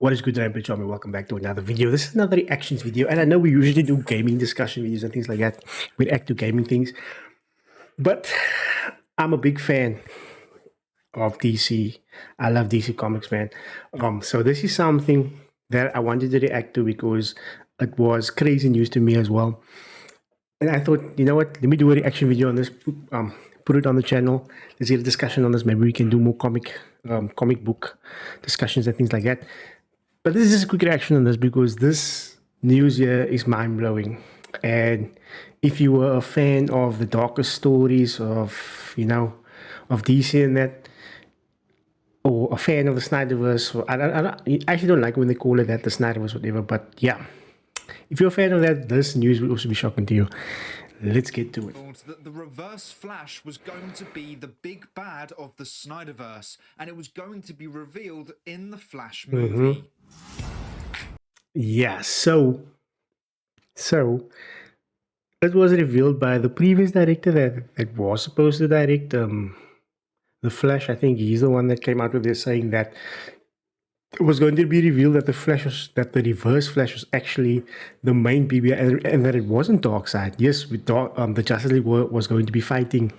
What is good, Rampage Army? Welcome back to another video. This is another reactions video, and I know we usually do gaming discussion videos and things like that. We react to gaming things, but I'm a big fan of DC. I love DC Comics, man. So this is something that I wanted to react to because it was crazy news to me as well. And I thought, you know what? Let me do a reaction video on this. Put it on the channel. Let's get a discussion on this. Maybe we can do more comic book discussions and things like that. But this is a quick reaction on this because this news here is mind-blowing. And if you were a fan of the darker stories of, of DC and that, or a fan of the Snyderverse, or I actually don't like when they call it that, the Snyderverse, whatever, but yeah. If you're a fan of that, this news will also be shocking to you. Let's get to it. That the Reverse Flash was going to be the big bad of the Snyderverse, and it was going to be revealed in the Flash movie. Yeah, so it was revealed by the previous director that was supposed to direct the Flash. I think he's the one that came out with this saying that it was going to be revealed that the Reverse Flash was actually the main BB, and that it wasn't Darkseid. Yes, the Justice League was going to be fighting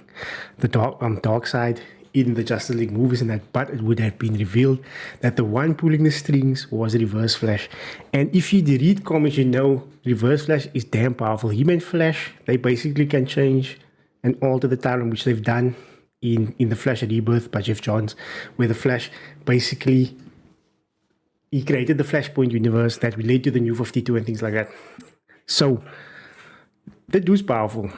the Darkseid in the Justice League movies and that, but it would have been revealed that the one pulling the strings was Reverse Flash. And if you read comics, you know Reverse Flash is damn powerful. He-Man Flash, they basically can change and alter the time, which they've done in the Flash Rebirth by Jeff Johns, where the Flash basically, he created the Flashpoint universe that related to the New 52 and things like that. So that dude's powerful.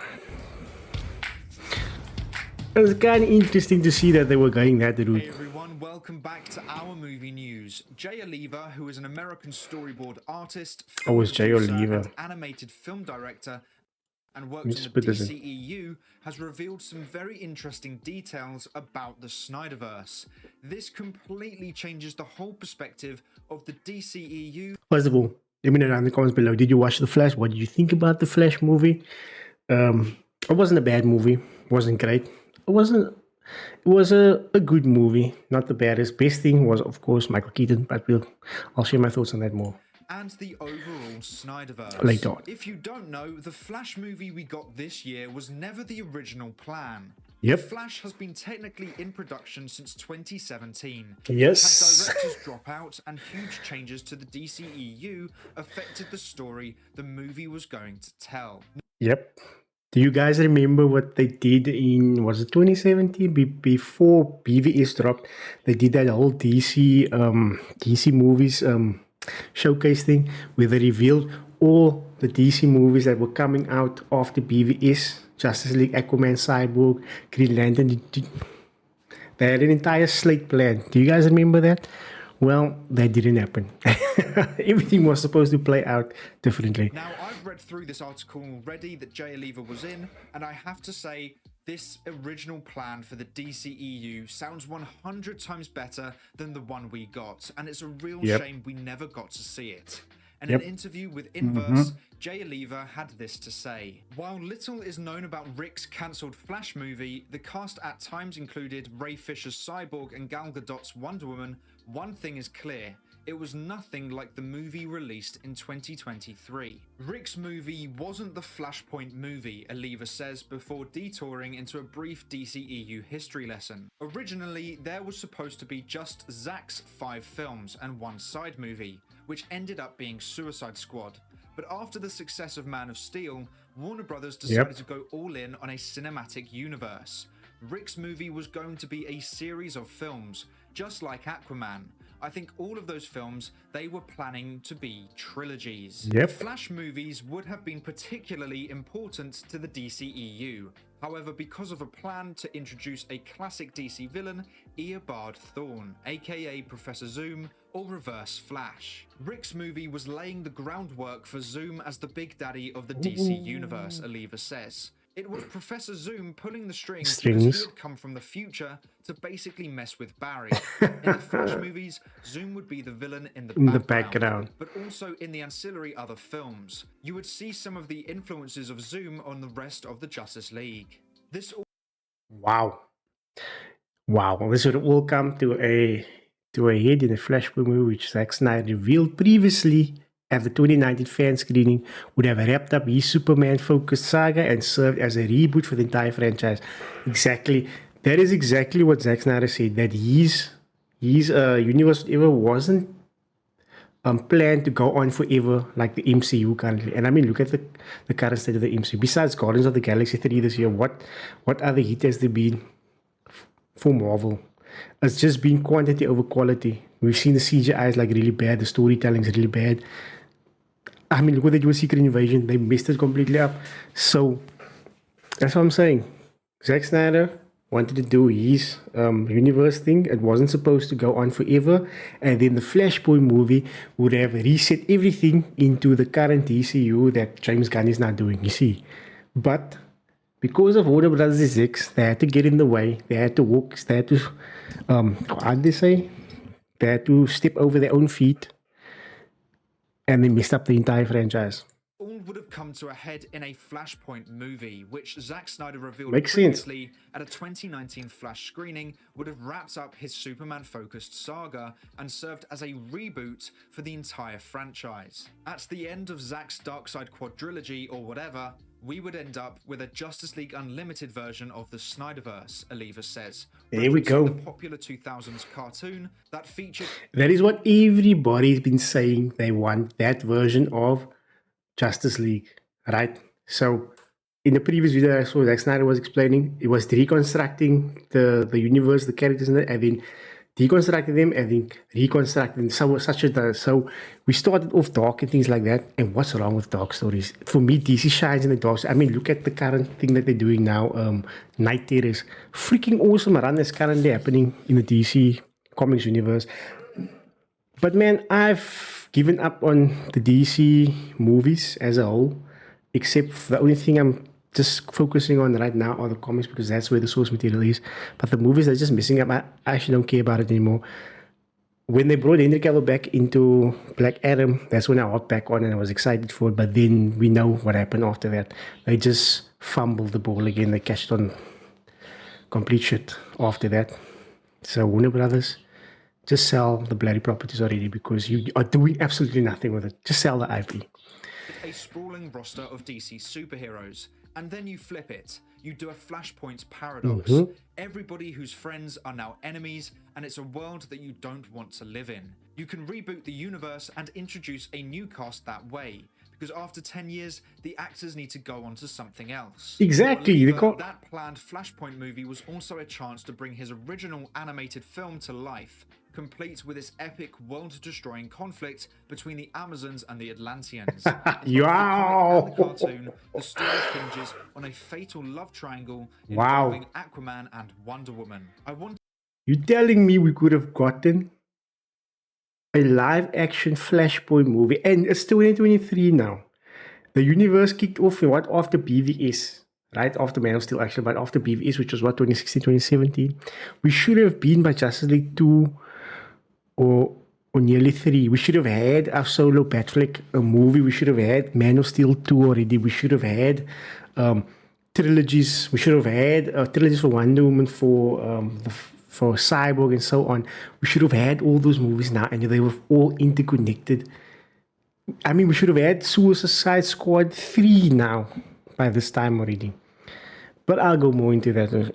It was kind of interesting to see that they were going that route. Hey everyone, welcome back to our movie news. Jay Oliva, who is an American storyboard artist, and animated film director, and works on the DCEU, has revealed some very interesting details about the Snyderverse. This completely changes the whole perspective of the DCEU. First of all, let me know down in the comments below, did you watch The Flash? What did you think about The Flash movie? It wasn't a bad movie. It wasn't great. It was a good movie. Not the baddest. Best thing was, of course, Michael Keaton, but I'll share my thoughts on that more. And the overall Snyderverse. Later on. If you don't know, the Flash movie we got this year was never the original plan. Yep. The Flash has been technically in production since 2017. Yes. Had directors drop out and huge changes to the DCEU affected the story the movie was going to tell. Yep. Do you guys remember what they did in, was it 2017? Before BVS dropped, they did that whole DC movies showcase thing where they revealed all the DC movies that were coming out after BVS, Justice League, Aquaman, Cyborg, Green Lantern. They had an entire slate planned. Do you guys remember that? Well, that didn't happen. Everything was supposed to play out differently. Now, I've read through this article already that Jay Oliva was in, and I have to say, this original plan for the DCEU sounds 100 times better than the one we got, and it's a real shame we never got to see it. In an interview with Inverse, Jay Oliva had this to say. While little is known about Rick's cancelled Flash movie, the cast at times included Ray Fisher's Cyborg and Gal Gadot's Wonder Woman, one thing is clear. It was nothing like the movie released in 2023. Rick's movie wasn't the Flashpoint movie, Oliva says before detouring into a brief DCEU history lesson. Originally, there was supposed to be just Zack's 5 films and one side movie, which ended up being Suicide Squad. But after the success of Man of Steel, Warner Brothers decided to go all in on a cinematic universe. Rick's movie was going to be a series of films, just like Aquaman. I think all of those films, they were planning to be trilogies. The Flash movies would have been particularly important to the DCEU. However, because of a plan to introduce a classic DC villain, Eobard Thawne, aka Professor Zoom, or Reverse Flash. Rick's movie was laying the groundwork for Zoom as the big daddy of the DC universe, Oliva says. It was Professor Zoom pulling the strings because he had come from the future to basically mess with Barry. In the Flash movies, Zoom would be the villain in the background, but also in the ancillary other films. You would see some of the influences of Zoom on the rest of the Justice League. This Wow. This would all come to to a head in a Flashpoint movie which Zack Snyder revealed previously at the 2019 fan screening would have wrapped up his Superman-focused saga and served as a reboot for the entire franchise. Exactly. That is exactly what Zack Snyder said, that his universe ever wasn't planned to go on forever like the MCU currently. And I mean, look at the current state of the MCU. Besides Guardians of the Galaxy 3 this year, what other hit has there been for Marvel? It's just been quantity over quality. We've seen the CGI is like really bad, the storytelling is really bad. I mean, look what they do with Secret Invasion. They messed it completely up. So that's what I'm saying. Zack Snyder wanted to do his universe thing. It wasn't supposed to go on forever. And then the Flashpoint movie would have reset everything into the current DCU that James Gunn is now doing, you see. But because of Warner Brothers execs, they had to get in the way. They had to walk, they had to, how did they say? They had to step over their own feet. And they messed up the entire franchise. All would have come to a head in a Flashpoint movie, which Zack Snyder revealed Makes previously at a 2019 Flash screening would have wrapped up his Superman-focused saga and served as a reboot for the entire franchise. At the end of Zack's Darkseid quadrilogy or whatever, we would end up with a Justice League Unlimited version of the Snyderverse, Aliva says. There we go. The popular 2000s cartoon that featured... That is what everybody's been saying. They want that version of Justice League, right? So in the previous video I saw, Zack Snyder was explaining, it was reconstructing the universe, the characters in it, and then deconstructing them and then reconstructing them. So we started off dark and things like that. And what's wrong with dark stories? For me, DC shines in the dark. I mean, look at the current thing that they're doing now. Night Terrors, freaking awesome run that's currently happening in the DC Comics universe. But man, I've given up on the DC movies as a whole, except the only thing I'm just focusing on right now are the comics because that's where the source material is. But the movies are just messing up. I actually don't care about it anymore. When they brought Henry Cavill back into Black Adam, that's when I hopped back on and I was excited for it. But then we know what happened after that. They just fumbled the ball again. They cashed on complete shit after that. So Warner Brothers, just sell the bloody properties already because you are doing absolutely nothing with it. Just sell the IP. A sprawling roster of DC superheroes. And then you flip it. You do a Flashpoint paradox. Everybody whose friends are now enemies, and it's a world that you don't want to live in. You can reboot the universe and introduce a new cast that way, because after 10 years, the actors need to go on to something else. Exactly. That planned Flashpoint movie was also a chance to bring his original animated film to life, complete with its epic world-destroying conflict between the Amazons and the Atlanteans. Wow! The cartoon, the story hinges on a fatal love triangle involving Aquaman and Wonder Woman. You're telling me we could have gotten a live-action Flashpoint movie, and it's 2023 now. The universe kicked off after BVS, right? After Man of Steel, actually, but after BVS, which was 2016, 2017. We should have been by Justice League 2 or nearly 3. We should have had our solo Batfleck a movie. We should have had Man of Steel 2 already. We should have had trilogies. We should have had trilogies for Wonder Woman, for Cyborg and so on. We should have had all those movies now, and they were all interconnected. I mean, we should have had Suicide Squad 3 now by this time already. But I'll go more into that. To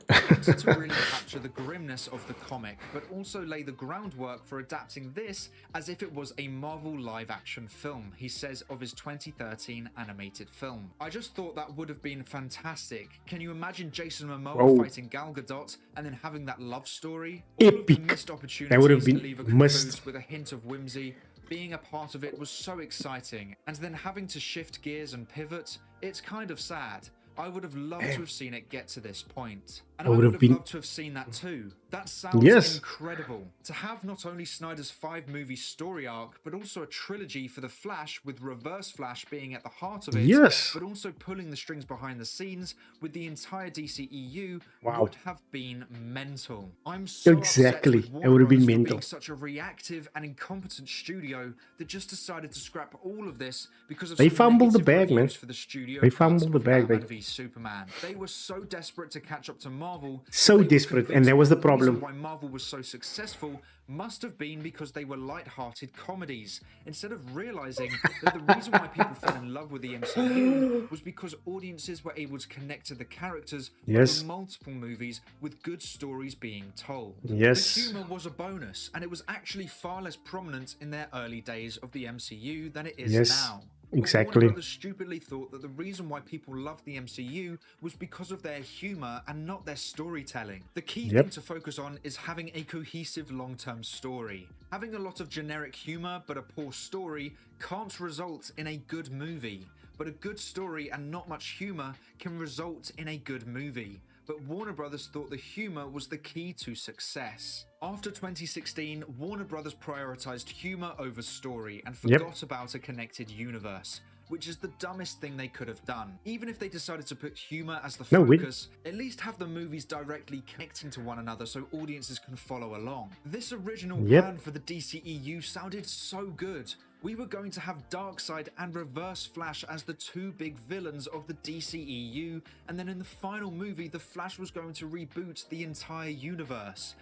really capture the grimness of the comic, but also lay the groundwork for adapting this as if it was a Marvel live-action film, he says of his 2013 animated film. I just thought that would have been fantastic. Can you imagine Jason Momoa fighting Gal Gadot and then having that love story? Epic. Missed opportunities that would have been missed. With a hint of whimsy. Being a part of it was so exciting, and then having to shift gears and pivot, it's kind of sad. I would have loved to have seen it get to this point. And I would have loved to have seen that too. That sounds incredible. To have not only Snyder's 5-movie story arc, but also a trilogy for The Flash, with Reverse Flash being at the heart of it, but also pulling the strings behind the scenes with the entire DCEU would have been mental. I'm so upset with Warner Bros. For being such a reactive and incompetent studio that just decided to scrap all of this because of they fumbled the bag, man. For the studio they fumbled the bag. Superman. They were so desperate to catch up to Marvel. So desperate, and that was the problem. Why Marvel was so successful must have been because they were light-hearted comedies, instead of realizing that the reason why people fell in love with the MCU was because audiences were able to connect to the characters Yes. over multiple movies with good stories being told. Yes. The humor was a bonus, and it was actually far less prominent in their early days of the MCU than it is Yes. now. Exactly. But Warner Brothers stupidly thought that the reason why people loved the MCU was because of their humor and not their storytelling. The key thing to focus on is having a cohesive long-term story. Having a lot of generic humor but a poor story can't result in a good movie. But a good story and not much humor can result in a good movie. But Warner Brothers thought the humor was the key to success. After 2016, Warner Brothers prioritized humor over story and forgot about a connected universe, which is the dumbest thing they could have done. Even if they decided to put humor as the focus, at least have the movies directly connecting to one another so audiences can follow along. This original plan for the DCEU sounded so good. We were going to have Darkseid and Reverse Flash as the two big villains of the DCEU, and then in the final movie, the Flash was going to reboot the entire universe.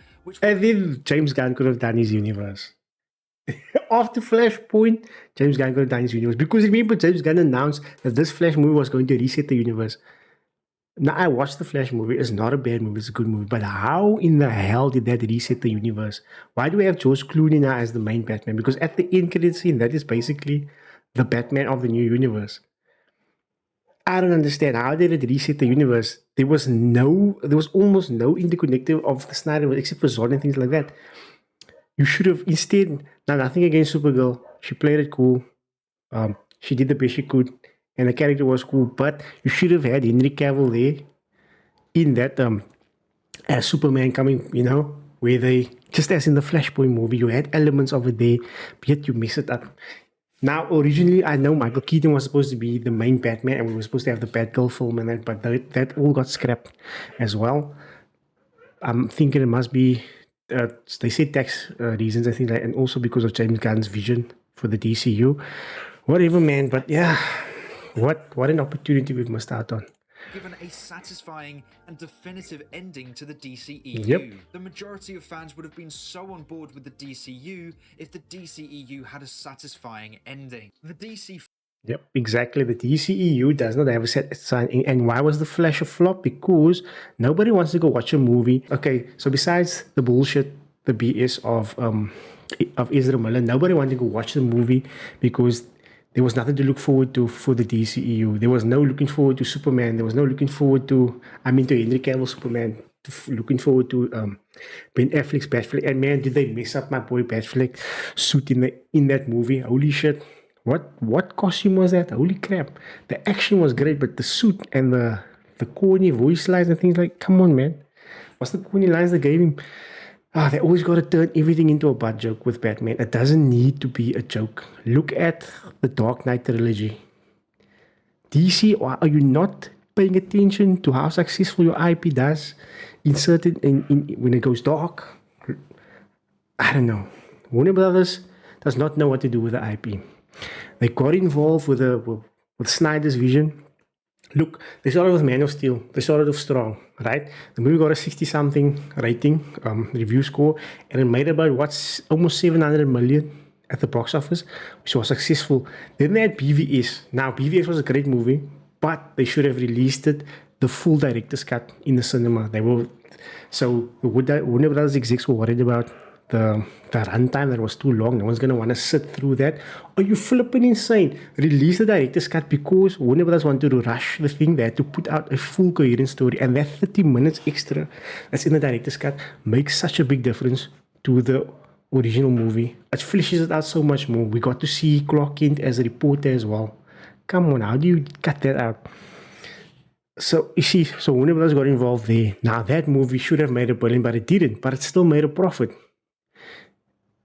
And then James Gunn could have done his universe. After Flashpoint, James Gunn could have done his universe. Because remember, James Gunn announced that this Flash movie was going to reset the universe. Now, I watched the Flash movie. It's not a bad movie. It's a good movie. But how in the hell did that reset the universe? Why do we have George Clooney now as the main Batman? Because at the end credit scene, that is basically the Batman of the new universe. I don't understand. How did it reset the universe? There was almost no interconnecting of the Snyder except for Zod and things like that. You should have instead. Now, nothing against Supergirl. She played it cool. She did the best she could, and the character was cool. But you should have had Henry Cavill there in that as Superman coming. Where they just as in the Flashpoint movie, you had elements of it there, yet you mess it up. Now, originally, I know Michael Keaton was supposed to be the main Batman, and we were supposed to have the Batgirl film and that, but that all got scrapped as well. I'm thinking it must be, they said tax reasons, I think, and also because of James Gunn's vision for the DCU. Whatever, man, but yeah, what an opportunity we've missed out on. Given a satisfying and definitive ending to the DCEU. The majority of fans would have been so on board with the DCU if the DCEU had a satisfying ending. The DC... Yep, exactly. The DCEU does not have a satisfying. And why was The Flash a flop? Because nobody wants to go watch a movie. Okay, so besides the bullshit, the BS of Ezra Miller, nobody wanted to go watch the movie because there was nothing to look forward to for the DCEU. There was no looking forward to Superman. There was no looking forward to Henry Cavill Superman. Looking forward to Ben Affleck's Batfleck. And man, did they mess up my boy Batfleck suit in that movie? Holy shit! What costume was that? Holy crap! The action was great, but the suit and the corny voice lines and things like, come on, man. What's the corny lines they gave him? They always got to turn everything into a butt joke with Batman. It doesn't need to be a joke. Look at the Dark Knight trilogy. DC, why are you not paying attention to how successful your IP does when it goes dark? I don't know. Warner Brothers does not know what to do with the IP. They got involved with Snyder's vision. Look, they started with Man of Steel. They started off strong, right? The movie got a 60-something rating, review score, and it made about, almost 700 million at the box office, which was successful. Then they had BVS. Now, BVS was a great movie, but they should have released it, the full director's cut in the cinema. So the Warner Brothers execs were worried about the runtime that was too long. No one's going to want to sit through that. Are you flipping insane? Release the director's cut because Warner Brothers wanted to rush the thing. They had to put out a full coherent story. And that 30 minutes extra that's in the director's cut makes such a big difference to the original movie. It fleshes it out so much more. We got to see Clark Kent as a reporter as well. Come on, how do you cut that out? So, you see, Warner Brothers got involved there. Now, that movie should have made a billion, but it didn't. But it still made a profit.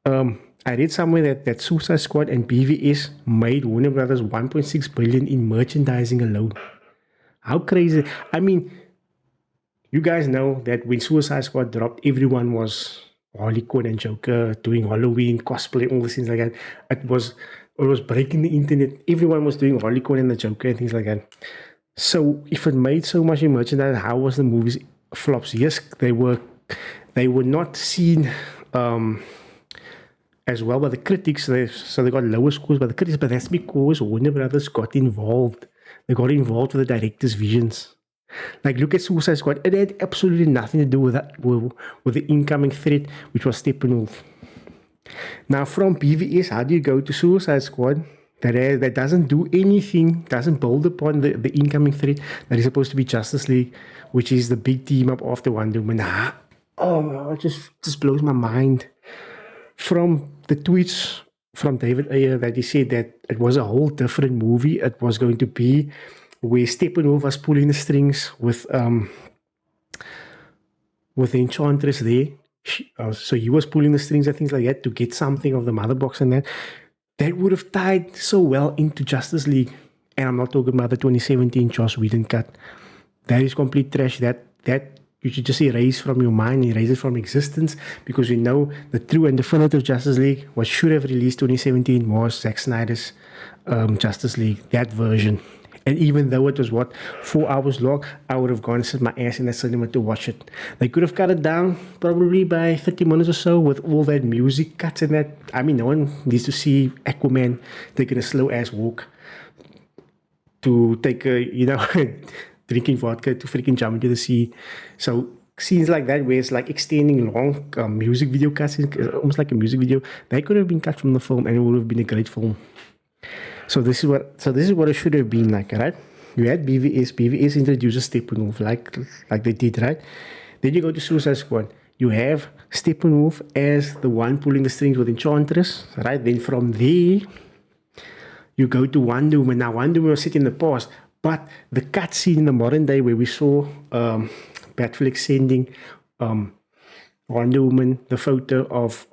I read somewhere that Suicide Squad and BVS made Warner Brothers 1.6 billion in merchandising alone. How crazy! I mean, you guys know that when Suicide Squad dropped, everyone was Harley Quinn and Joker doing Halloween cosplay, all these things like that. It was breaking the internet. Everyone was doing Harley Quinn and the Joker and things like that. So if it made so much in merchandise, how was the movies flops? Yes, they were not seen. as well by the critics. So they got lower scores by the critics, but that's because Warner Brothers got involved. They got involved with the director's visions. Like, look at Suicide Squad. It had absolutely nothing to do with that, with the incoming threat, which was Steppenwolf. Now, from BVS, how do you go to Suicide Squad that doesn't do anything, doesn't build upon the incoming threat that is supposed to be Justice League, which is the big team up after Wonder Woman? It just blows my mind. From the tweets from David Ayer that he said that it was a whole different movie. It was going to be where Steppenwolf was pulling the strings with the Enchantress there. So he was pulling the strings and things like that to get something of the mother box and that. That would have tied so well into Justice League. And I'm not talking about the 2017 Joss Whedon cut. That is complete trash. That you should just erase from your mind, erase it from existence, because we know the true and definitive Justice League, what should have released 2017, was Zack Snyder's Justice League, that version. And even though it was 4 hours long, I would have gone and sit my ass in the cinema to watch it. They could have cut it down probably by 30 minutes or so with all that music cuts and that. I mean, no one needs to see Aquaman taking a slow ass walk to take a, drinking vodka to freaking jump into the sea. So scenes like that where it's like extending long music video cuts, almost like a music video, they could have been cut from the film and it would have been a great film. So this is what it should have been like, right? You had BVS. BVS introduces Steppenwolf like they did, right? Then you go to Suicide Squad. You have Steppenwolf as the one pulling the strings with Enchantress, right? Then from there, you go to Wonder Woman. Now, Wonder Woman was set in the past, but the cutscene in the modern day where we saw Batfleck sending Wonder Woman the photo of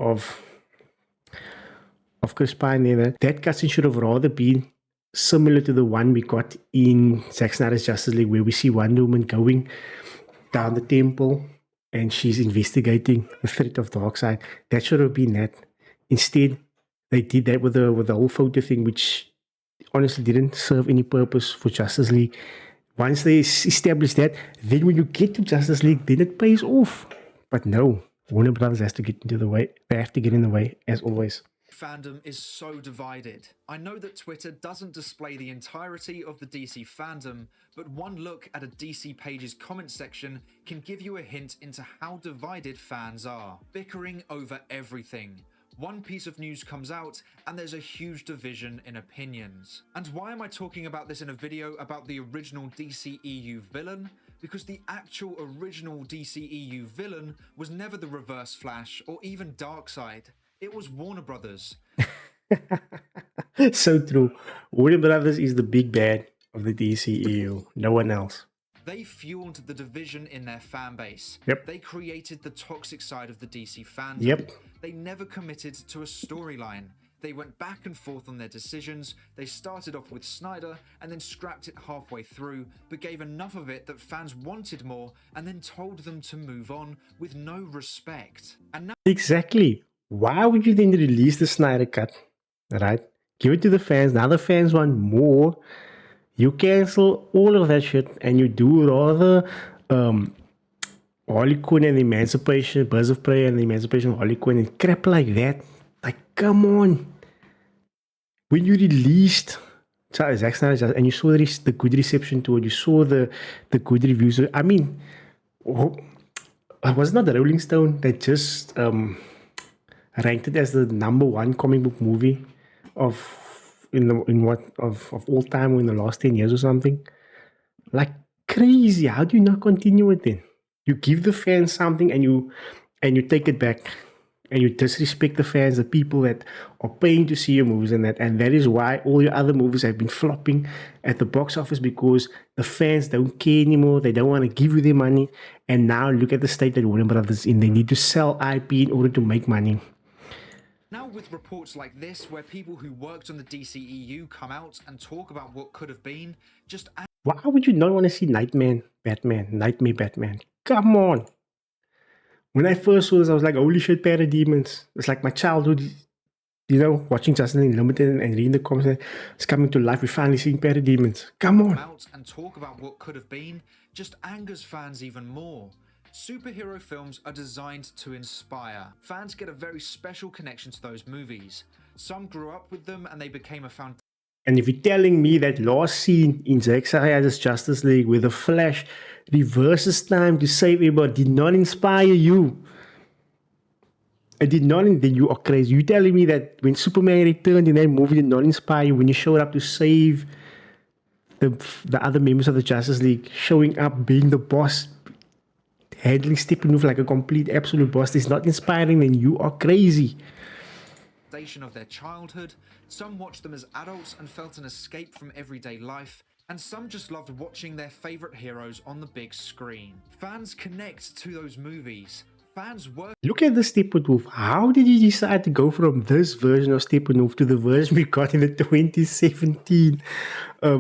Chris Pine there, that cutscene should have rather been similar to the one we got in Zack Snyder's Justice League, where we see Wonder Woman going down the temple and she's investigating the threat of Darkseid. That should have been that. Instead, they did that with the whole photo thing, which honestly didn't serve any purpose for Justice League. Once they established that, then when you get to Justice League, then it pays off. But no, Warner Brothers has to get into the way. They have to get in the way, as always. Fandom is so divided. I know that Twitter doesn't display the entirety of the DC fandom, but one look at a DC page's comment section can give you a hint into how divided fans are, bickering over everything. One piece of news comes out and there's a huge division in opinions. And why am I talking about this in a video about the original DCEU villain? Because the actual original DCEU villain was never the Reverse Flash or even Darkseid. It was Warner Brothers. So true. Warner Brothers is the big bad of the DCEU. No one else. They fueled the division in their fan base. Yep. They created the toxic side of the DC fandom. Yep. They never committed to a storyline. They went back and forth on their decisions. They started off with Snyder and then scrapped it halfway through, but gave enough of it that fans wanted more and then told them to move on with no respect. And now Exactly. Why would you then release the Snyder Cut? Right? Give it to the fans. Now the fans want more. You cancel all of that shit and you do rather Harley Quinn and the Emancipation, Birds of Prey and the Emancipation of Harley Quinn and crap like that. Like, come on. When you released Zack Snyder and you saw the good reception to it, you saw the good reviews. I mean, was it not the Rolling Stone that just ranked it as the #1 comic book movie of all time or in the last 10 years or something? Like, crazy. How do you not continue it then? You give the fans something and you take it back and you disrespect the fans, the people that are paying to see your movies and that is why all your other movies have been flopping at the box office, because the fans don't care anymore. They don't want to give you their money. And now look at the state that Warner Brothers is in. They need to sell IP in order to make money. Now with reports like this, where people who worked on the DCEU come out and talk about what could have been, just... Why would you not want to see Nightmare Batman? Come on. When I first saw this, I was like, holy shit, parademons. It's like my childhood, watching Justin Unlimited and reading the comments. It's coming to life. We're finally seeing parademons. Come on. Out and talk about what could have been just angers fans even more. Superhero films are designed to inspire. Fans get a very special connection to those movies. Some grew up with them and they became a foundation. And if you're telling me that last scene in Zack Snyder's Justice League where the Flash reverses time to save everybody did not inspire you, it did not, then you are crazy. You telling me that when Superman returned in that movie did not inspire you when he showed up to save the other members of the Justice League, showing up, being the boss, handling Steppenwolf like a complete absolute boss, is not inspiring, then you are crazy. Of their childhood, some watched them as adults and felt an escape from everyday life, and some just loved watching their favorite heroes on the big screen. Fans connect to those movies. Fans work. Look at the Steppenwolf. How did you decide to go from this version of Steppenwolf to the version we got in the 2017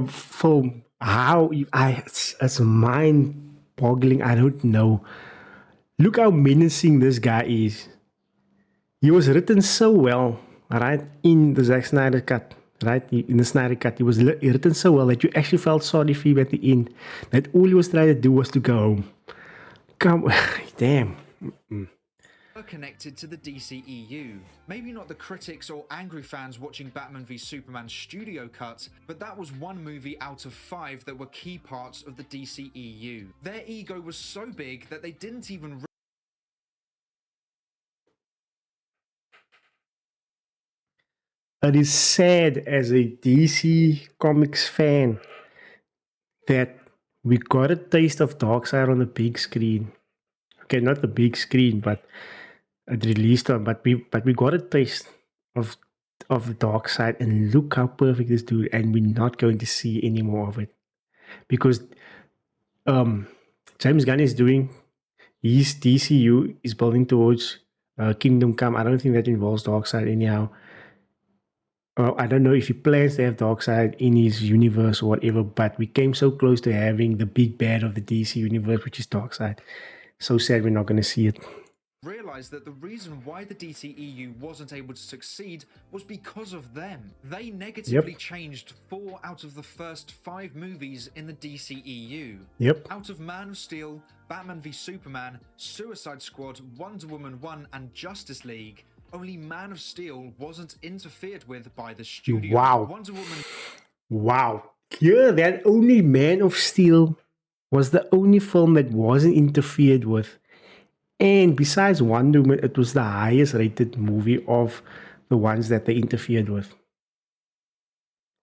film? How? It's mind-boggling. I don't know. Look how menacing this guy is. He was written so well, right, in the Zack Snyder cut, right? In the Snyder cut, he was written so well that you actually felt sorry for him at the end. That all he was trying to do was to go home. Damn. Are connected to the DCEU. Maybe not the critics or angry fans watching Batman v Superman studio cut, but that was one movie out of 5 that were key parts of the DCEU. Their ego was so big that they didn't even. It is sad as a DC Comics fan that we got a taste of Darkseid on the big screen. Okay, not the big screen, but it released on. But we got a taste of the Darkseid, and look how perfect this dude. And we're not going to see any more of it because James Gunn is doing his DCU is building towards Kingdom Come. I don't think that involves Darkseid anyhow. I don't know if he plans to have Darkseid in his universe or whatever, but we came so close to having the big bad of the DC universe, which is Darkseid. So sad we're not going to see it. Realized that the reason why the DCEU wasn't able to succeed was because of them. They negatively changed 4 out of the first 5 movies in the DCEU. Out of Man of Steel, Batman v Superman, Suicide Squad, Wonder Woman 1 and Justice League, only Man of Steel wasn't interfered with by the studio. Wow. Wonder Woman. Wow. Yeah, that only Man of Steel was the only film that wasn't interfered with. And besides Wonder Woman, it was the highest rated movie of the ones that they interfered with.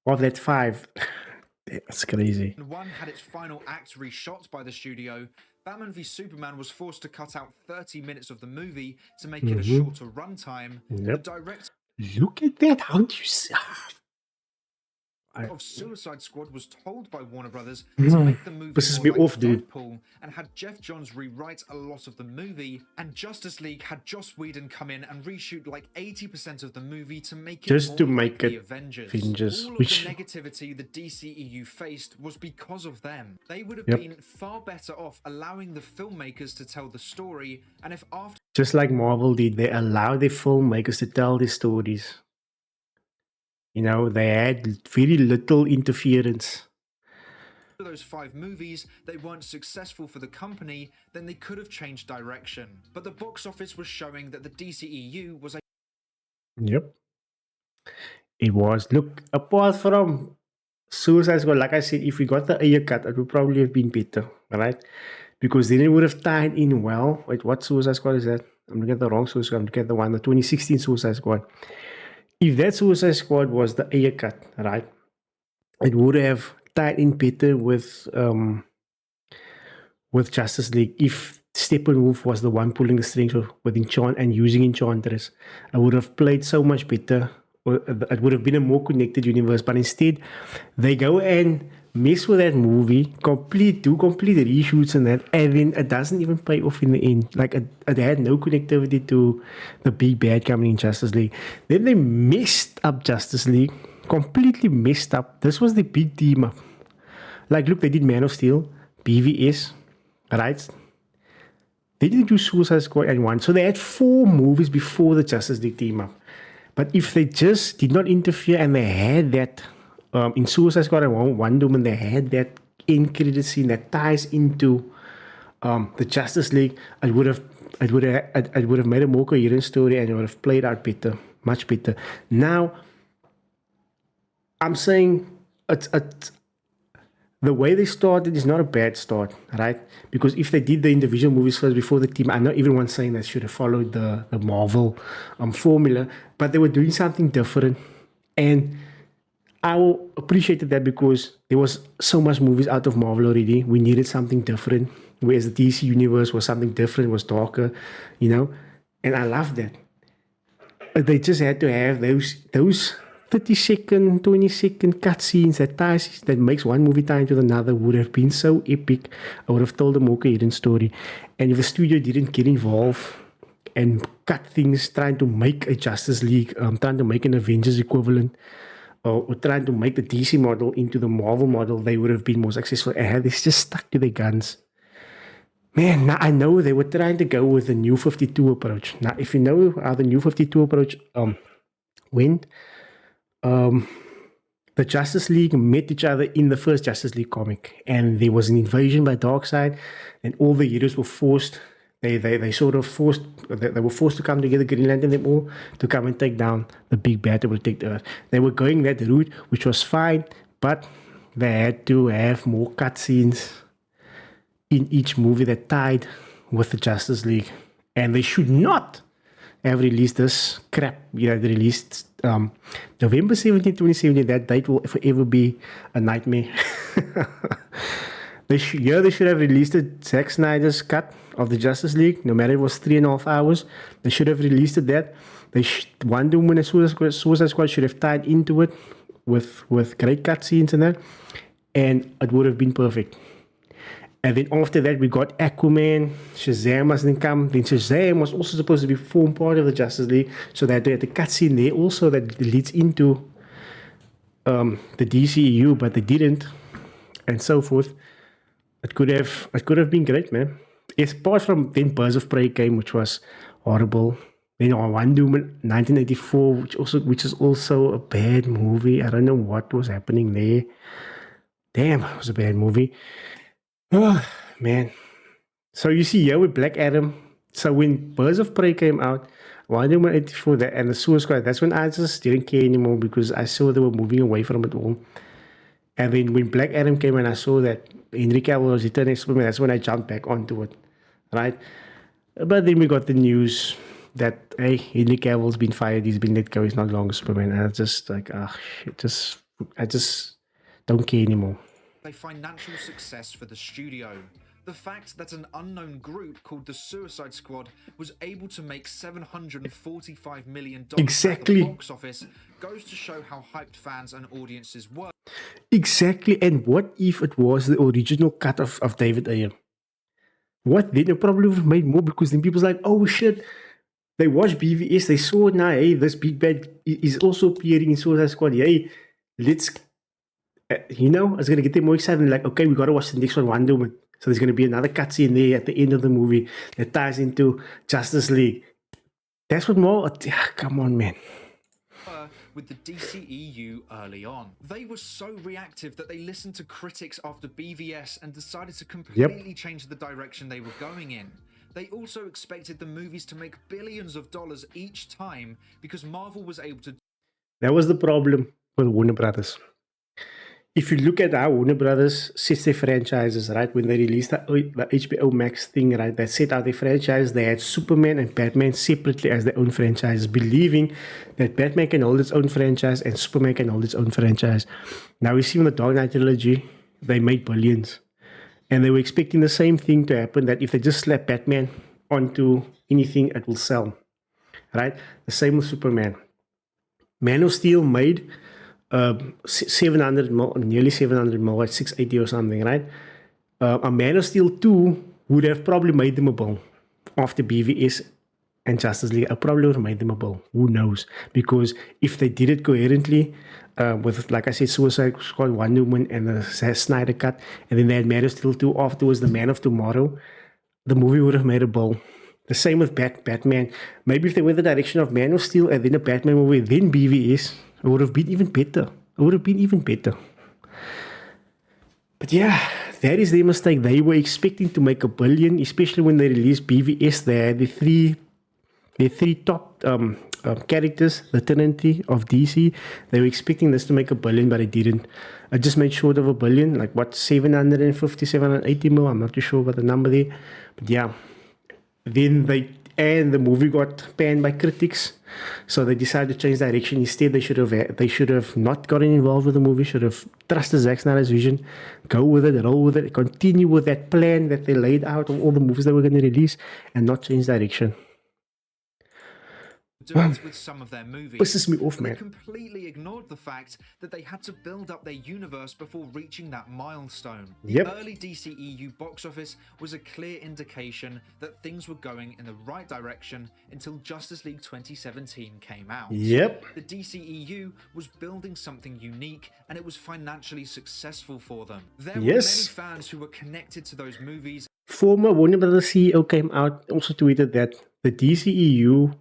Of that 5. That's crazy. One had its final act reshot by the studio. Batman v Superman was forced to cut out 30 minutes of the movie to make it a shorter runtime. The director. Look at that. How do you see? Of Suicide Squad was told by Warner Brothers to make the movie more like Deadpool, and had Jeff Johns rewrite a lot of the movie, and Justice League had Joss Whedon come in and reshoot like 80% of the movie to make it just to more make like it the Avengers. All of which the negativity the DCEU faced was because of them. They would have been far better off allowing the filmmakers to tell the story, and if after just like Marvel did, they allowed their filmmakers to tell their stories. You know, they had very little interference. Those 5 movies, they weren't successful for the company, then they could have changed direction. But the box office was showing that the DCEU was a... It was. Look, apart from Suicide Squad, like I said, if we got the Ayer cut, it would probably have been better, right? Because then it would have tied in well. Wait, what Suicide Squad is that? I'm looking at the wrong Suicide Squad. I'm looking at the one, the 2016 Suicide Squad. If that Suicide Squad was the Ayer cut, right, it would have tied in better with Justice League. If Steppenwolf was the one pulling the strings with Enchant and using Enchantress, I would have played so much better. It would have been a more connected universe. But instead, they go and mess with that movie, do complete reshoots and that, and then it doesn't even pay off in the end. Like it had no connectivity to the big bad coming in Justice League. Then they messed up Justice League, completely messed up. This was the big team up. Like, look, they did Man of Steel, BVS, right? They didn't do Suicide Squad and 1. So they had 4 movies before the Justice League team up. But if they just did not interfere and they had that in Suicide Squad and Wonder Woman, they had that end credit scene that ties into the Justice League, it would have made a more coherent story, and it would have played out better, much better. Now, I'm saying the way they started is not a bad start, right? Because if they did the individual movies first before the team, I know everyone's saying they should have followed the Marvel formula, but they were doing something different. And I appreciated that because there was so much movies out of Marvel already. We needed something different. Whereas the DC universe was something different, was darker, and I love that. They just had to have those 30-second, 20-second cutscenes that makes one movie tie into another would have been so epic. I would have told a more coherent story. And if the studio didn't get involved and cut things, trying to make a Justice League, trying to make an Avengers equivalent, or trying to make the DC model into the Marvel model, they would have been more successful. And had they just stuck to their guns. Man, now I know they were trying to go with the New 52 approach. Now, if you know how the New 52 approach went, the Justice League met each other in the first Justice League comic, and there was an invasion by Darkseid, and all the heroes were forced. They were forced to come together, Green Lantern them all, to come and take down the big bad to protect the Earth. They were going that route, which was fine, but they had to have more cutscenes in each movie that tied with the Justice League. And they should not have released this crap. They released November 17, 2017. That date will forever be a nightmare. They should have released it, Zack Snyder's cut of the Justice League, no matter it was 3.5 hours. They should have released it that. Wonder Woman and Suicide Squad should have tied into it with great cutscenes and that. And it would have been perfect. And then after that, we got Aquaman, Shazam hasn't come. Then Shazam was also supposed to form part of the Justice League. So that they had the cutscene there also that leads into the DCEU, but they didn't. And so forth. It could have been great, man. Apart from then Birds of Prey came, which was horrible. Then Wonder Woman 1984, which is also a bad movie. I don't know what was happening there. Damn, it was a bad movie. Oh, man. So you see here with Black Adam. So when Birds of Prey came out, Wonder Woman 84 and the Suicide Squad, that's when I just didn't care anymore because I saw they were moving away from it all. And then when Black Adam came and I saw that Henry Cavill was returning as Superman, that's when I jumped back onto it, right? But then we got the news that, hey, Henry Cavill's been fired, he's been let go, he's not longer Superman. And I just like, I just don't care anymore. A financial success for the studio. The fact that an unknown group called the Suicide Squad was able to make $745 million exactly at the box office goes to show how hyped fans and audiences were. Exactly. And what if it was the original cut of David Ayer? What then? It probably would have made more because then people's like, oh shit. They watched BVS, they saw now, hey, this big bad is also appearing in Suicide Squad. Hey, let's it's going to get them more excited. Like, okay, we got to watch the next one, Wonder Woman. So there's going to be another cutscene there at the end of the movie that ties into Justice League. That's what more. Come on, man. With the DCEU early on. They were so reactive that they listened to critics after BVS and decided to completely change the direction they were going in. They also expected the movies to make billions of dollars each time because Marvel was able to... That was the problem with Warner Brothers. If you look at how Warner Brothers sets their franchises, right, when they released the HBO Max thing, right, they set out their franchise, they had Superman and Batman separately as their own franchises, believing that Batman can hold its own franchise and Superman can hold its own franchise. Now we see in the Dark Knight trilogy, they made billions. And they were expecting the same thing to happen, that if they just slap Batman onto anything, it will sell, right? The same with Superman. Man of Steel made... 700 mil, nearly 700 mil, at 680 or something, right? A Man of Steel 2 would have probably made them a bill after BVS and Justice League. I probably would have made them a bill. Who knows? Because if they did it coherently, with, like I said, Suicide Squad, Wonder Woman, and the Snyder cut, and then they had Man of Steel 2 afterwards, the Man of Tomorrow, the movie would have made a bill. The same with Batman. Maybe if they went the direction of Man of Steel and then a Batman movie, then BVS, it would have been even better. But yeah, that is their mistake. They were expecting to make $1 billion, especially when they released BVS. They had the three top characters, the Trinity of DC. They were expecting this to make $1 billion, but it didn't. It just made short of $1 billion, like what, 750, 780 mil. I'm not too sure about the number there, but yeah. Then the movie got panned by critics, so they decided to change direction. Instead, they should have not gotten involved with the movie. Should have trusted Zack Snyder's vision, go with it, roll with it, continue with that plan that they laid out of all the movies they were going to release, and not change direction. Do it with some of their movies. Pisses me off, man. They completely ignored the fact that they had to build up their universe before reaching that milestone. The early DCEU box office was a clear indication that things were going in the right direction until Justice League 2017 came out. Yep. The DCEU was building something unique, and it was financially successful for them. There were many fans who were connected to those movies. Former Warner Brothers CEO came out, also tweeted that the DCEU,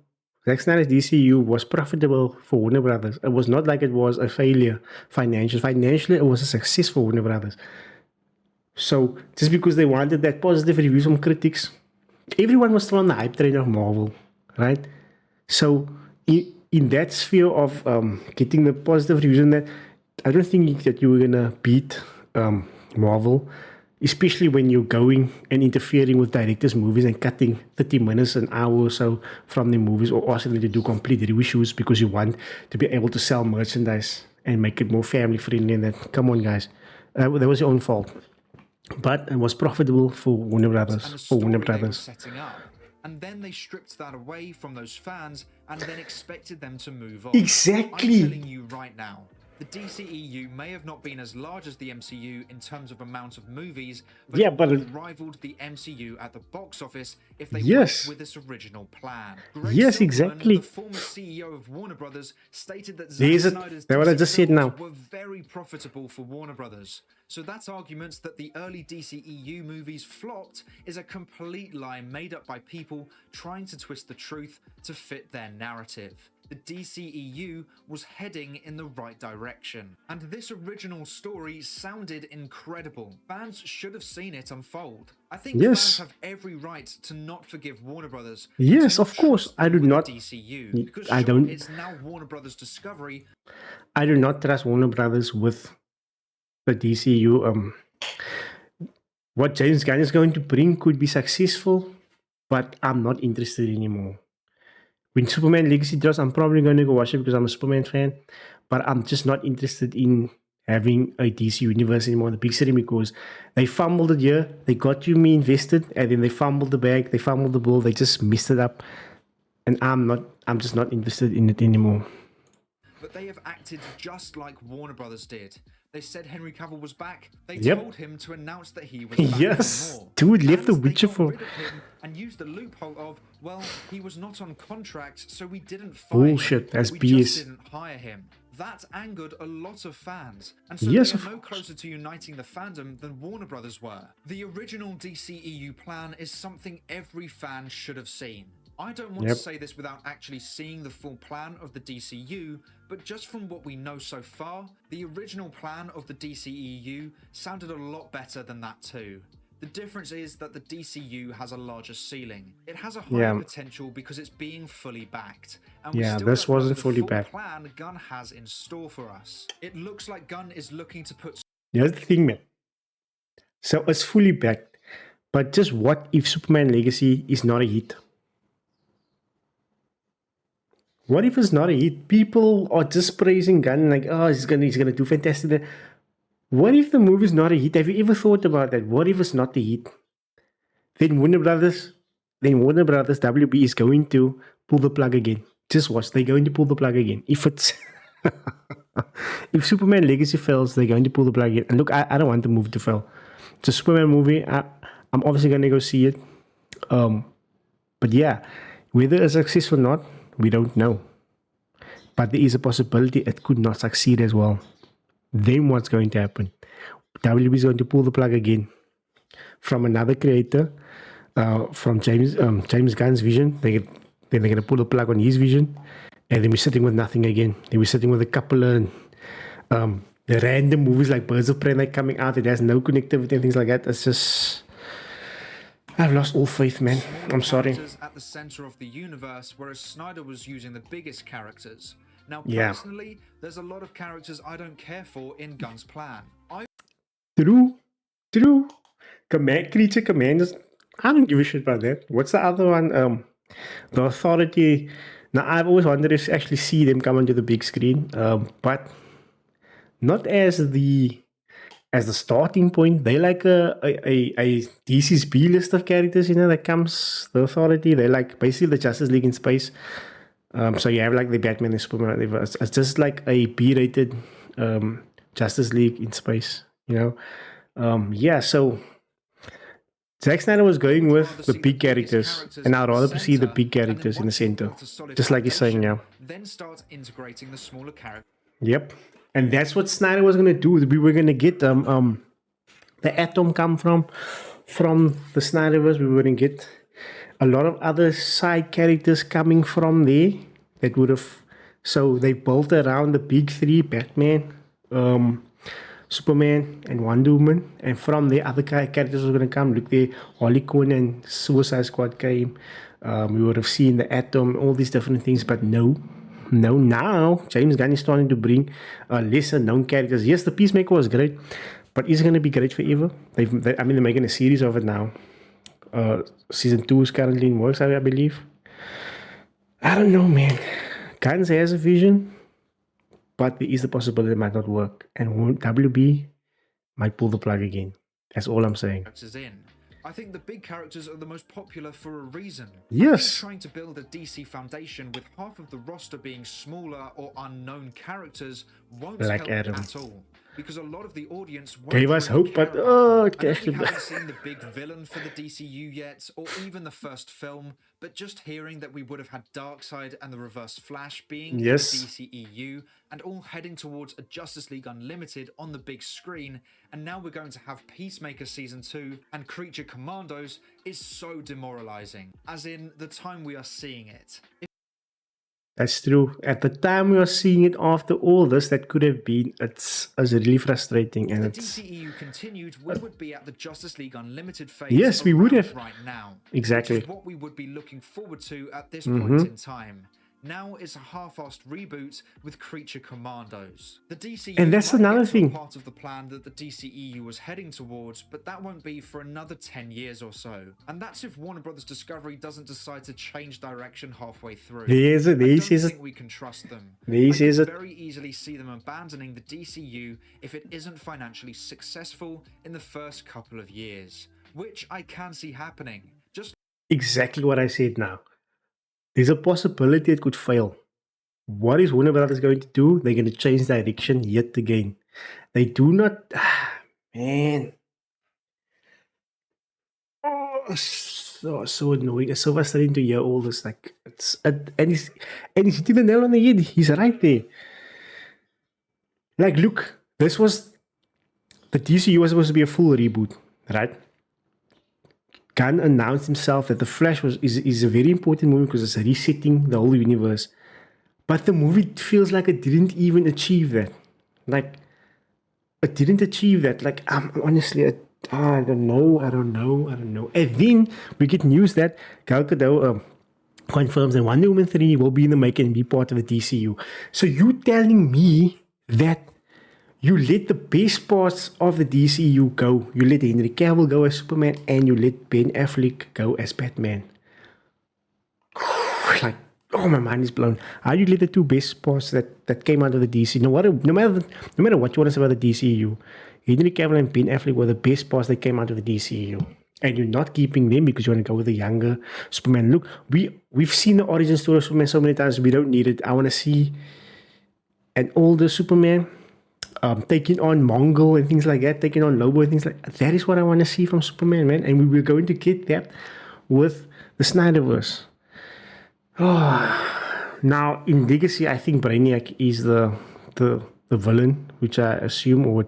Zack Snyder's DCU, was profitable for Warner Brothers. It was not like it was a failure financially. Financially, it was a success for Warner Brothers. So, just because they wanted that positive reviews from critics, everyone was still on the hype train of Marvel, right? So, in that sphere of getting the positive reviews and that, I don't think that you were going to beat Marvel, especially when you're going and interfering with directors' movies and cutting 30 minutes, an hour or so from the movies, or asking them to do complete reshoots because you want to be able to sell merchandise and make it more family friendly. And that, come on, guys, that was your own fault. But it was profitable for Warner Brothers. Setting up. And then they stripped that away from those fans and then expected them to move on. Exactly. I'm telling you right now, the DCEU may have not been as large as the MCU in terms of amount of movies, but it rivaled the MCU at the box office if they went with this original plan. Greg Silverman, the former CEO of Warner Brothers, stated that Zack Snyder's DC films were very profitable for Warner Brothers. So that argument that the early DCEU movies flopped is a complete lie made up by people trying to twist the truth to fit their narrative. The DCEU was heading in the right direction. And this original story sounded incredible. Fans should have seen it unfold. I think fans have every right to not forgive Warner Brothers. Yes, of course. I do not. DCU, because it's now Warner Brothers Discovery. I do not trust Warner Brothers with the DCU. What James Gunn is going to bring could be successful, but I'm not interested anymore. When Superman Legacy drops, I'm probably going to go watch it because I'm a Superman fan, but I'm just not interested in having a DC universe anymore in the big city because they fumbled it here, they got me invested, and then they fumbled the bag, they fumbled the ball, they just messed it up, and I'm just not interested in it anymore. But they have acted just like Warner Brothers did. They said Henry Cavill was back. They told him to announce that he was back. Dude left The Witcher for... And used the loophole of, well, he was not on contract, so we didn't fire him. Bullshit, that's we BS. just didn't hire him. That angered a lot of fans, and so they are no closer to uniting the fandom than Warner Brothers were. The original DCEU plan is something every fan should have seen. I don't want to say this without actually seeing the full plan of the DCU, but just from what we know so far, the original plan of the DCEU sounded a lot better than that too. The difference is that the DCU has a larger ceiling. It has a higher potential because it's being fully backed. And we still this don't know wasn't the fully full backed. plan Gunn has in store for us. It looks like Gunn is looking to put... Here's the thing, man. So it's fully backed, but just what if Superman Legacy is not a hit? What if it's not a hit? People are just praising Gunn like, oh, he's gonna do fantastic. What if the movie's not a hit? Have you ever thought about that? What if it's not a hit? Then Warner Brothers, WB is going to pull the plug again. Just watch, they're going to pull the plug again. If it's if Superman Legacy fails, they're going to pull the plug again. And look, I don't want the movie to fail. It's a Superman movie. I'm obviously gonna go see it. But yeah, whether it's success or not, we don't know. But there is a possibility it could not succeed as well. Then what's going to happen? WB is going to pull the plug again from another creator, from James Gunn's vision. Then they're going to pull the plug on his vision, and then we're sitting with nothing again. Then we're sitting with a couple of the random movies like Birds of Prey like coming out, it has no connectivity and things like that. It's just, I've lost all faith, man. I'm sorry. Characters at the center of the universe, whereas Snyder was using the biggest characters. Now, Yeah. personally, there's a lot of characters I don't care for in Gunn's plan. True. Creature Commanders. I don't give a shit about that. What's the other one? The Authority. Now, I've always wanted to actually see them come onto the big screen, but not as the starting point. They like a DC's B list of characters, that comes. The Authority. They like basically the Justice League in space. So you have like the Batman and Superman. It's just like a B-rated Justice League in space. Yeah. So Zack Snyder was going with the big characters, and I'd rather see the big characters in the center, just like he's saying now. Then start integrating the smaller characters. Yep, and that's what Snyder was gonna do. We were gonna get the Atom come from the Snyderverse. We were gonna get a lot of other side characters coming from there that would have. So they built around the big three: Batman, Superman, and Wonder Woman, and from there other characters were going to come. Look there, Harley Quinn and Suicide Squad came. We would have seen the Atom, all these different things, but no. Now James Gunn is starting to bring lesser known characters. Yes, the Peacemaker was great, but is it going to be great forever? They're making a series of it now. Season 2 is currently in works, I believe. I don't know, man. Gunn has a vision, but there is the possibility it might not work, and WB might pull the plug again. That's all I'm saying. I think the big characters are the most popular for a reason. Yes. Trying to build a DC foundation with half of the roster being smaller or unknown characters won't help at all. Because a lot of the audience gave us hope, but we haven't seen the big villain for the DCU yet, or even the first film. But just hearing that we would have had Darkseid and the Reverse Flash being in the DCEU, and all heading towards a Justice League Unlimited on the big screen, and now we're going to have Peacemaker Season 2 and Creature Commandos, is so demoralizing. As in the time we are seeing it. That's true. At the time we are seeing it after all this, that could have been, it's really frustrating. And if the DCEU continued, we would be at the Justice League Unlimited phase. Yes, we would have. Right now. Exactly. Which is what we would be looking forward to at this point in time. Now it's a half-assed reboot with Creature Commandos. The DCEU and that's another thing. Part of the plan that the DCEU was heading towards, but that won't be for another 10 years or so. And that's if Warner Brothers Discovery doesn't decide to change direction halfway through. I don't think we can trust them. I can very easily see them abandoning the DCU if it isn't financially successful in the first couple of years, which I can see happening. Just exactly what I said now. There's a possibility it could fail. What is Warner Brothers going to do? They're going to change direction yet again. They do not... man. Oh, so annoying. It's so frustrating to hear all this. Like, and he's hitting the nail on the head. He's right there. Like, look. This was... The DCU was supposed to be a full reboot, right? Gunn announced himself that The Flash is a very important movie because it's resetting the whole universe. But the movie feels like it didn't even achieve that. Like, it didn't achieve that. Like, honestly, I don't know. And then we get news that Gal Gadot confirms that Wonder Woman 3 will be in the making and be part of the DCU. So you telling me that you let the best parts of the DCU go. You let Henry Cavill go as Superman and you let Ben Affleck go as Batman. Like, oh, my mind is blown. How do you let the two best parts that came out of the DC? No matter what you want to say about the DCU, Henry Cavill and Ben Affleck were the best parts that came out of the DCU. And you're not keeping them because you want to go with a younger Superman. Look, we've seen the origin story of Superman so many times, we don't need it. I want to see an older Superman taking on Mongol and things like that, taking on Lobo and things like that. That is what I want to see from Superman, man. And we were going to get that with the Snyderverse. Oh. Now, in Legacy, I think Brainiac is the villain, which I assume, or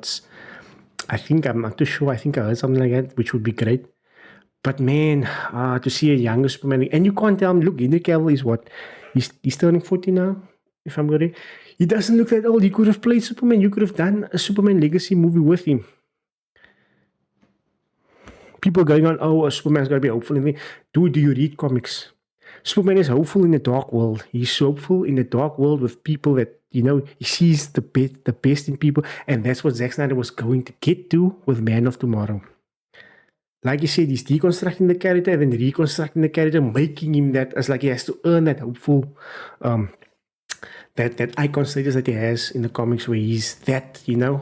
I'm not too sure. I think I heard something like that, which would be great. But man, to see a younger Superman, and you can't tell me, look, Henry Cavill is what? He's turning 40 now, if I'm correct. He doesn't look that old. You could have played Superman. You could have done a Superman Legacy movie with him. People going on, oh, Superman's got to be hopeful. Dude, do you read comics? Superman is hopeful in the dark world. He's hopeful in the dark world with people that, you know, he sees the best in people. And that's what Zack Snyder was going to get to with Man of Tomorrow. Like you said, he's deconstructing the character and then reconstructing the character, making him that as like he has to earn that hopeful, that icon status that he has in the comics, where he's that, you know,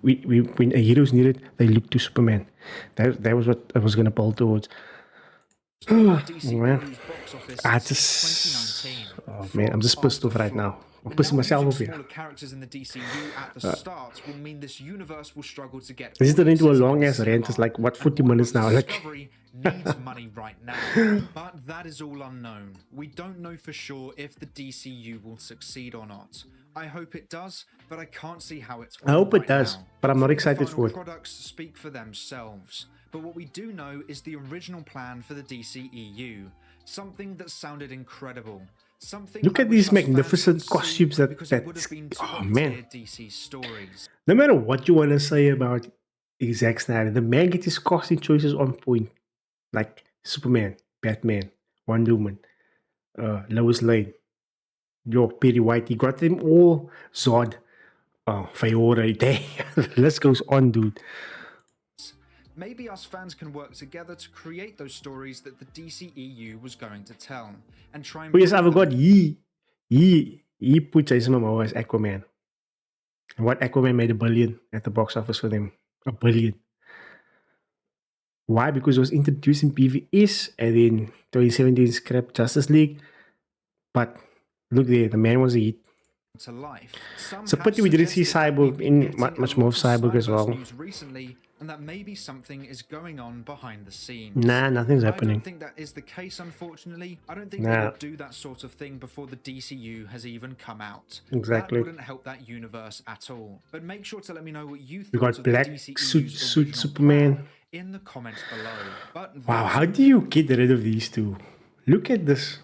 when a hero's needed, they look to Superman. That was what I was going to pull towards. Man. I'm just pissed off right now. I'm pissing myself off here. Characters in the DCU at the start will mean this universe will struggle to get. This is turning into a long ass rant. It's like what 40 minutes now. Like needs money right now, but that is all unknown. We don't know for sure if the DCU will succeed or not. I hope it does, but I can't see how it's. I hope it does, but I'm not excited for it. Products speak for themselves, but what we do know is the original plan for the DCEU, something that sounded incredible. Something. Look at these magnificent costumes that oh man. DC stories. No matter what you want to say about Zack Snyder, the man gets his costume choices on point. Like Superman, Batman, Wonder Woman, Lois Lane, Perry White. He got them all. Zod, Fiora. The list goes on, dude. Maybe us fans can work together to create those stories that the DCEU was going to tell, and try and. Oh yes, I forgot. He put Jason Momoa as Aquaman, and what Aquaman made $1 billion at the box office for them. $1 billion. Why? Because it was introduced in PVS, and then 2017 scrapped Justice League. But look there, the man was a hit. To life. It's a pity we didn't see Cyborg in much more of Cyborg as well. Recently, and that maybe something is going on behind the scenes. Nah, nothing's happening. I don't think that is the case, unfortunately. I don't think they would do that sort of thing before the DCU has even come out. Exactly. That wouldn't help that universe at all. But make sure to let me know what you thought. We got black suit Superman in the comments below. But wow, how do you get rid of these two? Look at this.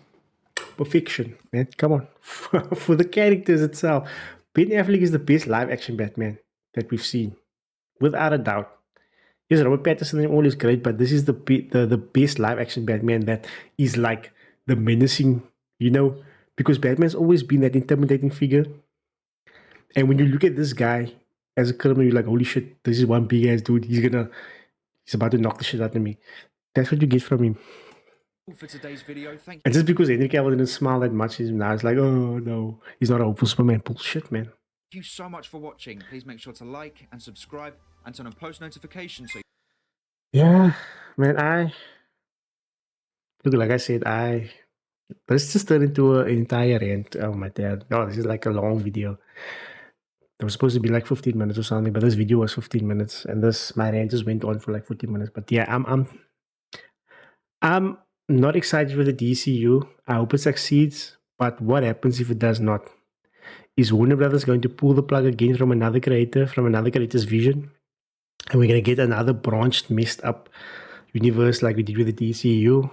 Perfection, man. Come on. For the characters itself, Ben Affleck is the best live-action Batman that we've seen, without a doubt. Yes, Robert Pattinson and all is great, but this is the best live-action Batman that is like the menacing, you know, because Batman's always been that intimidating figure. And when you look at this guy as a criminal, you're like, holy shit, this is one big-ass dude. He's about to knock the shit out of me. That's what you get from him. For today's video, thank you. And just because Henry Cavill didn't smile that much, now it's like, oh no, he's not a hopeful Superman. Bullshit, man. Thank you so much for watching. Please make sure to like and subscribe and turn on post notifications. Yeah, man, like I said, let's just turn into an entire rant. Oh my dad. No, this is like a long video. It was supposed to be like 15 minutes or something, but this video was 15 minutes, and my rant just went on for like 14 minutes. But yeah, I'm not excited for the DCU. I hope it succeeds, but what happens if it does not? Is Warner Brothers going to pull the plug again from another creator, from another creator's vision? And we're going to get another branched, messed up universe like we did with the DCU?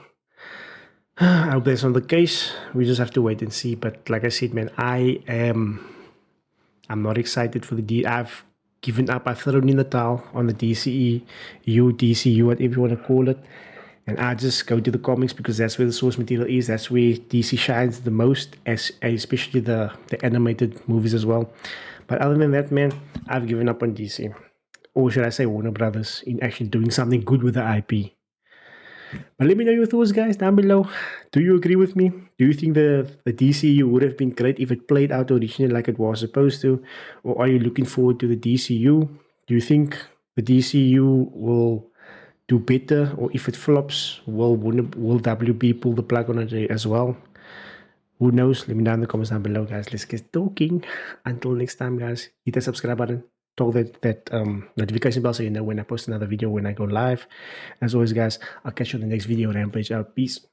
I hope that's not the case. We just have to wait and see. But like I said, man, I'm not excited for I've given up. I've thrown in the towel on the DCU, whatever you want to call it. And I just go to the comics because that's where the source material is. That's where DC shines the most, especially the animated movies as well. But other than that, man, I've given up on DC. Or should I say Warner Brothers in actually doing something good with the IP. But let me know your thoughts, guys, down below. Do you agree with me? Do you think the DCU would have been great if it played out originally like it was supposed to? Or are you looking forward to the DCU? Do you think the DCU will do better, or if it flops, will WB pull the plug on it as well? Who knows? Let me know in the comments down below, guys. Let's get talking. Until next time, guys, hit the subscribe button, talk that notification bell so you know when I post another video, when I go live. As always, guys, I'll catch you in the next video. Rampage out. Peace.